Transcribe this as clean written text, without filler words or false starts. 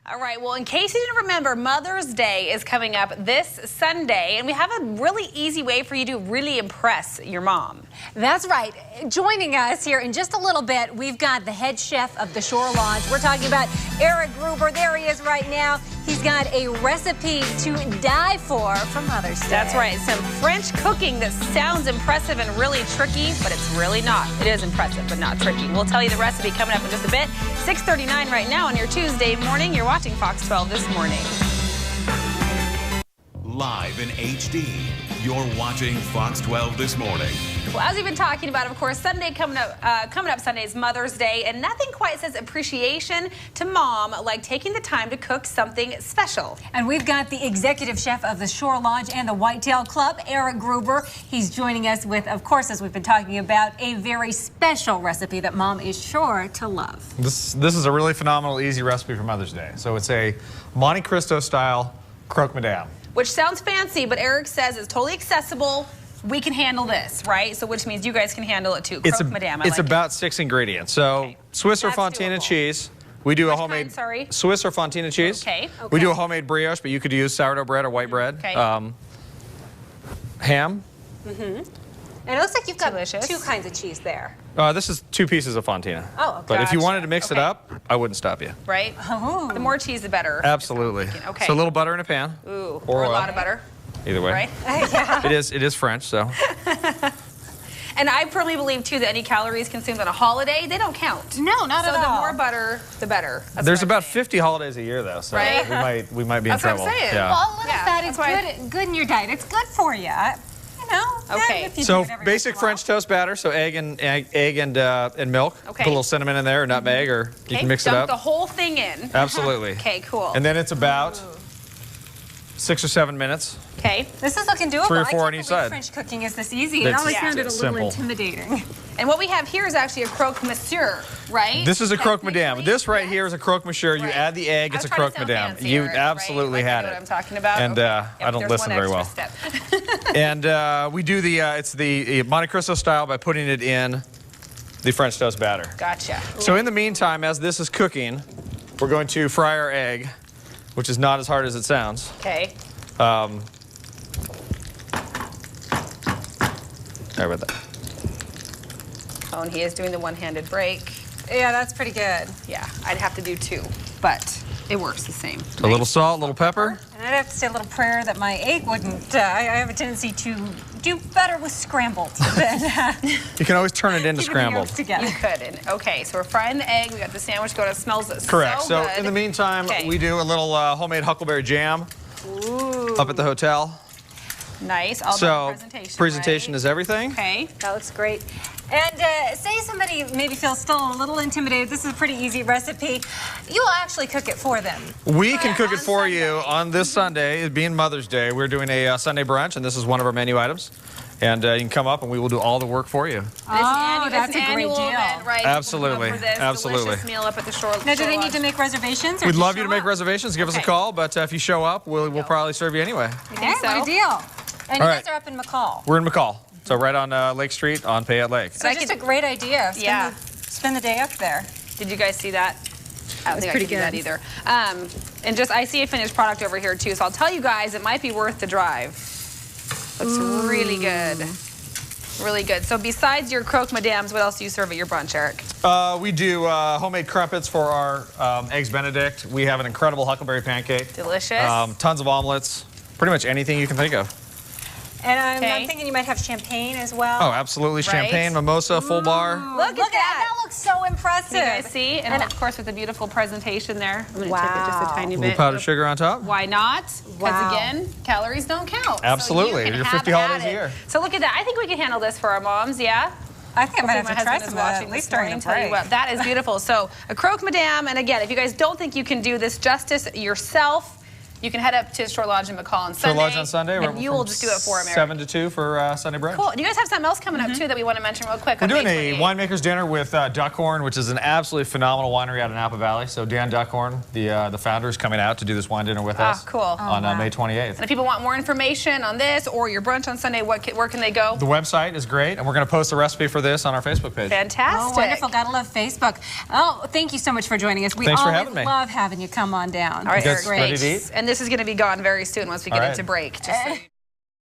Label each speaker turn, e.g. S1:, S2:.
S1: All right, well, in case you didn't remember, Mother's Day is coming up this Sunday, and we have a really easy way for you to really impress your mom.
S2: That's right. Joining us here in just a little bit, we've got the head chef of the Shore Lodge. We're talking about Gruber. There he is right now. He's got a recipe to die for Mother's Day.
S1: That's right. Some French cooking that sounds impressive and really tricky, but it's really not. It is impressive, but not tricky. We'll tell you the recipe coming up in just a bit. 6:39 right now on your Tuesday morning. You're watching Fox 12 this morning.
S3: Live in HD, you're watching Fox 12 this morning.
S1: Well, as we've been talking about, of course, Sunday coming up Sunday is Mother's Day, and nothing quite says appreciation to mom like taking the time to cook something special.
S2: And we've got the executive chef of the Shore Lodge and the Whitetail Club, Gruber. He's joining us with, of course, as we've been talking about, a very special recipe that mom is sure to love.
S4: This is a really phenomenal, easy recipe for Mother's Day. So it's a Monte-Cristo-style Croque Madame.
S1: Which sounds fancy, but Eric says it's totally accessible. We can handle this, right? So which means you guys can handle it too. Croque Madame,
S4: It's about 6 ingredients. So Swiss or Fontina cheese. We do a homemade Swiss or Fontina cheese.
S1: Okay.
S4: We do a homemade brioche, but you could use sourdough bread or white bread.
S1: Okay.
S4: Ham.
S2: And it looks like you've got
S1: Delicious.
S2: 2 kinds of cheese there.
S4: This is 2 pieces of Fontina.
S2: Oh, okay.
S4: But if you wanted to mix it up, I wouldn't stop you.
S1: Right?
S2: Oh.
S1: The more cheese, the better.
S4: Absolutely.
S1: Okay.
S4: So a little butter in a pan.
S1: Ooh,
S4: or
S1: a lot of butter.
S4: Either way.
S1: Right?
S2: Yeah.
S4: It is French, so.
S1: And I firmly believe, too, that any calories consumed on a holiday, they don't count.
S2: No, not at all.
S1: So the more butter, the better. That's
S4: There's about 50 holidays a year, though, so
S1: Right?
S4: we might be in
S1: That's what I'm
S4: trouble.
S1: saying.
S4: Yeah.
S2: Well, a little
S1: Yeah,
S2: fat is
S1: that's
S2: good in your diet. It's good for you. You know.
S1: Okay.
S2: if you
S4: So
S2: do it every
S4: basic
S2: once in a while.
S4: French toast batter, so egg and milk.
S1: Okay.
S4: Put a little cinnamon in there, or nutmeg, or you can mix it
S1: Dump
S4: up.
S1: the whole thing in.
S4: Absolutely.
S1: Okay, cool.
S4: And then it's about 6 or 7 minutes.
S1: Okay.
S2: This is looking doable.
S4: 3 or 4
S2: I can't
S4: on each
S2: believe
S4: side.
S2: French cooking is this easy. It
S4: It's-
S2: always
S4: yeah.
S2: sounded a
S4: it's
S2: little
S4: simple.
S2: intimidating.
S1: And what we have here is actually a croque monsieur, right?
S4: This is a croque madame. This right here is a croque monsieur. You
S1: Right.
S4: add the egg, it's a croque madame. You absolutely had
S1: Know
S4: it.
S1: what I'm talking about.
S4: And
S1: Okay.
S4: I don't
S1: There's
S4: listen
S1: one
S4: very well.
S1: extra step.
S4: And we do it's the Monte-Cristo style by putting it in the French toast batter.
S1: Gotcha.
S4: So in the meantime, as this is cooking, we're going to fry our egg, which is not as hard as it sounds.
S1: Okay.
S4: Sorry about that.
S1: Oh, and he is doing the one-handed break.
S2: Yeah, that's pretty good.
S1: Yeah, I'd have to do 2, but it works the same.
S4: A little salt, a little pepper.
S2: And I'd have to say a little prayer that my egg wouldn't. I have a tendency to do better with scrambled than
S4: You can always turn it into
S2: keeping the yolks
S4: scrambled.
S2: together.
S1: You could. And, okay, so we're frying the egg. We got the sandwich going. It smells
S4: Correct.
S1: so good.
S4: In the meantime,
S1: Okay.
S4: we do a little homemade huckleberry jam
S1: Ooh.
S4: up at the hotel.
S1: Nice. All
S4: So
S1: about the
S4: presentation
S1: right?
S4: is everything.
S1: Okay.
S2: That looks great. And say somebody maybe feels still a little intimidated. This is a pretty easy recipe. You'll actually cook it for them.
S4: We can cook it
S2: on
S4: for
S2: Sunday.
S4: you on this Sunday, it being Mother's Day. We're doing a Sunday brunch, and this is one of our menu items. And you can come up, and we will do all the work for you.
S2: That's a great
S1: annual
S2: deal.
S1: Event, right?
S4: Absolutely.
S1: People come up for this
S4: Absolutely.
S1: delicious meal up at the Shore.
S2: Now, do they need to make reservations? Or
S4: We'd
S2: just
S4: love you to
S2: show
S4: make
S2: up?
S4: reservations. Give us a
S1: Okay.
S4: call, but if you show up, we'll probably serve you anyway.
S2: Okay,
S1: so?
S2: what a deal. And
S4: All
S2: you
S4: right.
S2: guys are up in McCall.
S4: We're in McCall, so right on Lake Street on Payette Lake.
S2: So just a great idea.
S1: Yeah.
S2: Spend the day up there.
S1: Did you guys see that? I don't think I
S2: pretty
S1: can do that
S2: good.
S1: either. And just, I see a finished product over here too, so I'll tell you guys, it might be worth the drive. Looks really good. Really good. So besides your croque madames, what else do you serve at your brunch, Eric?
S4: We do homemade crumpets for our Eggs Benedict. We have an incredible huckleberry pancake.
S1: Delicious.
S4: Tons of omelets. Pretty much anything you can think of.
S2: And I'm
S1: Okay.
S2: thinking you might have champagne as well.
S4: Oh, absolutely.
S1: Right.
S4: Champagne, mimosa, full bar.
S1: Look at that.
S2: That looks so impressive.
S1: You guys see? And of course with the beautiful presentation there. I'm going to tip it just a
S2: Wow.
S1: tiny
S4: A little
S1: bit.
S4: powdered sugar on top.
S1: Why not? Because
S2: Wow.
S1: again, calories don't count.
S4: Absolutely.
S1: So you can
S4: Your
S1: have
S4: 50
S1: at
S4: holidays a
S1: it.
S4: year.
S1: So look at that. I think we can handle this for our moms, yeah?
S2: I think I might
S1: Hopefully
S2: have
S1: my
S2: to try
S1: husband is
S2: some of that,
S1: watching
S2: at least
S1: this morning
S2: during the
S1: and tell you
S2: break.
S1: what, that is beautiful. So a croque madame, and again, if you guys don't think you can do this justice yourself, You can head up to Shore Lodge in McCall on Sunday.
S4: Shore Lodge on Sunday.
S1: And you will just do it for him, Eric.
S4: 7 to 2 for Sunday brunch.
S1: Cool. And you guys have something else coming up, too, that we want to mention real quick.
S4: We're doing a winemaker's dinner with Duckhorn, which is an absolutely phenomenal winery out in Napa Valley. So Dan Duckhorn, the founder, is coming out to do this wine dinner with us.
S1: Cool.
S4: On May 28th.
S1: And if people want more information on this or your brunch on Sunday, where can they go?
S4: The website is great, and we're going to post a recipe for this on our Facebook page.
S1: Fantastic.
S2: Oh, wonderful. Gotta love Facebook. Oh, thank you so much for joining us. We
S4: Thanks for
S2: always
S4: having me.
S2: love having you come on down.
S1: All right, Eric,
S4: Ready to eat?
S1: thanks. And this is going to be gone very soon once we get into break. Just so you